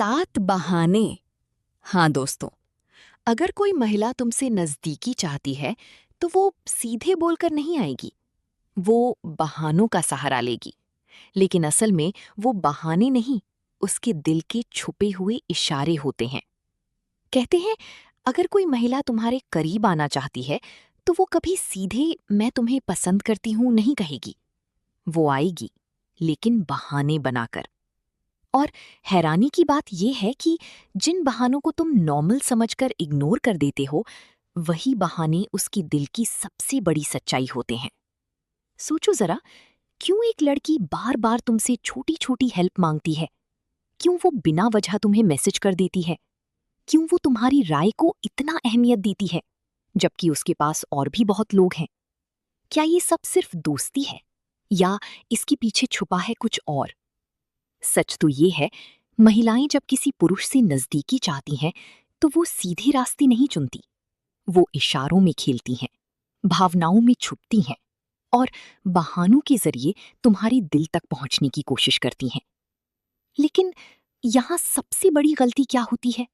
7 बहाने। हाँ दोस्तों, अगर कोई महिला तुमसे नजदीकी चाहती है तो वो सीधे बोलकर नहीं आएगी। वो बहानों का सहारा लेगी। लेकिन असल में वो बहाने नहीं, उसके दिल के छुपे हुए इशारे होते हैं। कहते हैं, अगर कोई महिला तुम्हारे करीब आना चाहती है तो वो कभी सीधे मैं तुम्हें पसंद करती हूं नहीं कहेगी। वो आएगी, लेकिन बहाने बनाकर। और हैरानी की बात यह है कि जिन बहानों को तुम नॉर्मल समझकर इग्नोर कर देते हो, वही बहाने उसकी दिल की सबसे बड़ी सच्चाई होते हैं। सोचो जरा, क्यों एक लड़की बार बार तुमसे छोटी छोटी हेल्प मांगती है? क्यों वो बिना वजह तुम्हें मैसेज कर देती है? क्यों वो तुम्हारी राय को इतना अहमियत देती है, जबकि उसके पास और भी बहुत लोग हैं? क्या ये सब सिर्फ दोस्ती है, या इसके पीछे छुपा है कुछ और? सच तो ये है, महिलाएं जब किसी पुरुष से नजदीकी चाहती हैं तो वो सीधे रास्ते नहीं चुनती। वो इशारों में खेलती हैं, भावनाओं में छुपती हैं और बहानों के जरिए तुम्हारे दिल तक पहुंचने की कोशिश करती हैं। लेकिन यहाँ सबसे बड़ी गलती क्या होती है?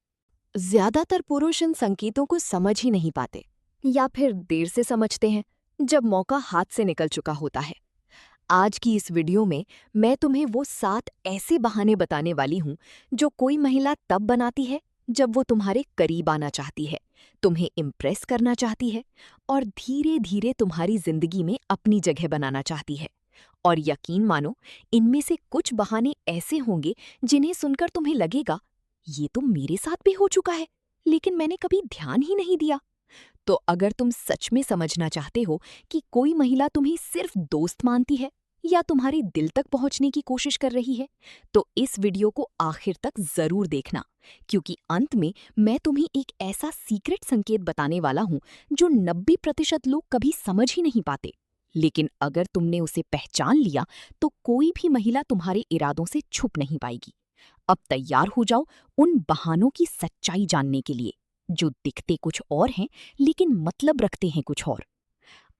ज्यादातर पुरुष इन संकेतों को समझ ही नहीं पाते, या फिर देर से समझते हैं, जब मौका हाथ से निकल चुका होता है। आज की इस वीडियो में मैं तुम्हें वो 7 ऐसे बहाने बताने वाली हूँ जो कोई महिला तब बनाती है जब वो तुम्हारे करीब आना चाहती है, तुम्हें इम्प्रेस करना चाहती है और धीरे धीरे तुम्हारी जिंदगी में अपनी जगह बनाना चाहती है। और यकीन मानो, इनमें से कुछ बहाने ऐसे होंगे जिन्हें सुनकर तुम्हें लगेगा, ये तो मेरे साथ भी हो चुका है, लेकिन मैंने कभी ध्यान ही नहीं दिया। तो अगर तुम सच में समझना चाहते हो कि कोई महिला तुम्हें सिर्फ दोस्त मानती है या तुम्हारे दिल तक पहुंचने की कोशिश कर रही है, तो इस वीडियो को आखिर तक जरूर देखना, क्योंकि अंत में मैं तुम्हें एक ऐसा सीक्रेट संकेत बताने वाला हूं जो 90% लोग कभी समझ ही नहीं पाते। लेकिन अगर तुमने उसे पहचान लिया तो कोई भी महिला तुम्हारे इरादों से छुप नहीं पाएगी। अब तैयार हो जाओ उन बहानों की सच्चाई जानने के लिए, जो दिखते कुछ और हैं लेकिन मतलब रखते हैं कुछ और।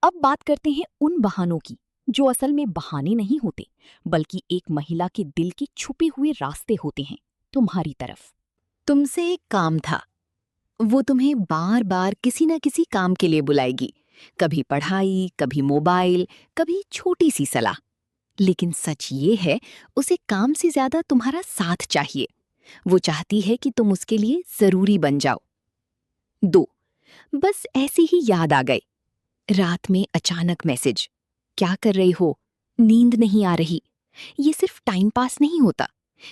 अब बात करते हैं उन बहानों की जो असल में बहाने नहीं होते, बल्कि एक महिला के दिल के छुपे हुए रास्ते होते हैं तुम्हारी तरफ। तुमसे एक काम था, वो तुम्हें बार बार किसी न किसी काम के लिए बुलाएगी। कभी पढ़ाई, कभी मोबाइल, कभी छोटी सी सलाह। लेकिन सच ये है, उसे काम से ज्यादा तुम्हारा साथ चाहिए। वो चाहती है कि तुम उसके लिए जरूरी बन जाओ। 2, बस ऐसे ही याद आ गए। रात में अचानक मैसेज, क्या कर रही हो? नींद नहीं आ रही। ये सिर्फ टाइम पास नहीं होता।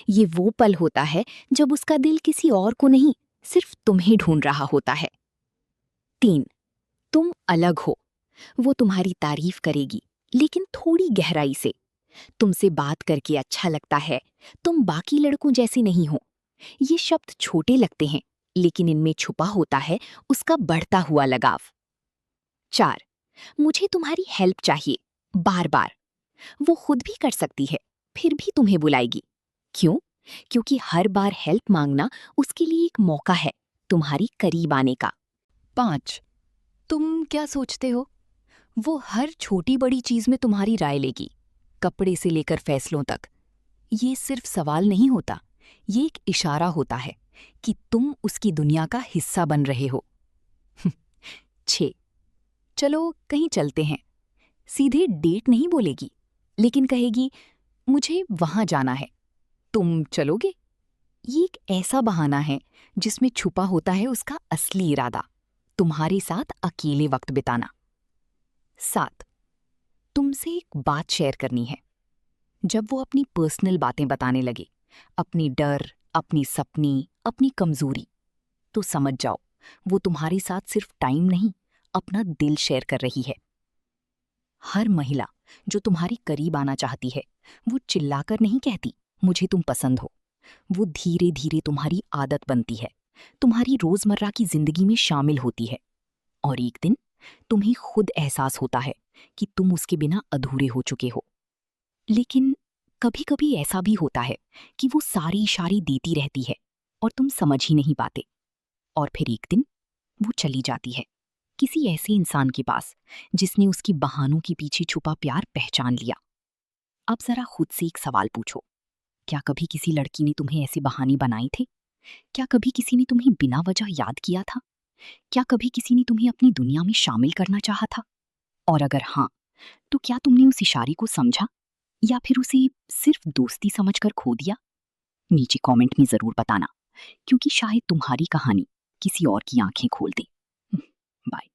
ये वो पल होता है जब उसका दिल किसी और को नहीं, सिर्फ तुम्हें ढूंढ रहा होता है। 3, तुम अलग हो। वो तुम्हारी तारीफ करेगी, लेकिन थोड़ी गहराई से। तुमसे बात करके अच्छा लगता है, तुम बाकी लड़कों जैसे नहीं हो। ये शब्द छोटे लगते हैं, लेकिन इनमें छुपा होता है उसका बढ़ता हुआ लगाव। 4, मुझे तुम्हारी हेल्प चाहिए, बार बार। वो खुद भी कर सकती है, फिर भी तुम्हें बुलाएगी। क्यों? क्योंकि हर बार हेल्प मांगना उसके लिए एक मौका है तुम्हारी करीब आने का। 5, तुम क्या सोचते हो? वो हर छोटी बड़ी चीज में तुम्हारी राय लेगी, कपड़े से लेकर फैसलों तक। ये सिर्फ सवाल नहीं होता, ये एक इशारा होता है कि तुम उसकी दुनिया का हिस्सा बन रहे हो। 6, चलो कहीं चलते हैं। सीधे डेट नहीं बोलेगी, लेकिन कहेगी, मुझे वहां जाना है, तुम चलोगे? ये एक ऐसा बहाना है जिसमें छुपा होता है उसका असली इरादा, तुम्हारे साथ अकेले वक्त बिताना। 7, तुमसे एक बात शेयर करनी है। जब वो अपनी पर्सनल बातें बताने लगे, अपनी डर, अपनी सपनी, अपनी कमजोरी, तो समझ जाओ वो तुम्हारे साथ सिर्फ टाइम नहीं, अपना दिल शेयर कर रही है। हर महिला जो तुम्हारे करीब आना चाहती है, वो चिल्लाकर नहीं कहती मुझे तुम पसंद हो। वो धीरे धीरे तुम्हारी आदत बनती है, तुम्हारी रोजमर्रा की जिंदगी में शामिल होती है। और एक दिन तुम्हें खुद एहसास होता है कि तुम उसके बिना अधूरे हो चुके हो। लेकिन कभी कभी ऐसा भी होता है कि वो सारी इशारे देती रहती है और तुम समझ ही नहीं पाते। और फिर एक दिन वो चली जाती है किसी ऐसे इंसान के पास जिसने उसकी बहानों के पीछे छुपा प्यार पहचान लिया। अब जरा खुद से एक सवाल पूछो, क्या कभी किसी लड़की ने तुम्हें ऐसे बहाने बनाए थे? क्या कभी किसी ने तुम्हें बिना वजह याद किया था? क्या कभी किसी ने तुम्हें अपनी दुनिया में शामिल करना चाहा था? और अगर हाँ, तो क्या तुमने उस इशारे को समझा या फिर उसे सिर्फ दोस्ती समझकर खो दिया? नीचे कमेंट में ज़रूर बताना, क्योंकि शायद तुम्हारी कहानी किसी और की आंखें खोल दे। बाय।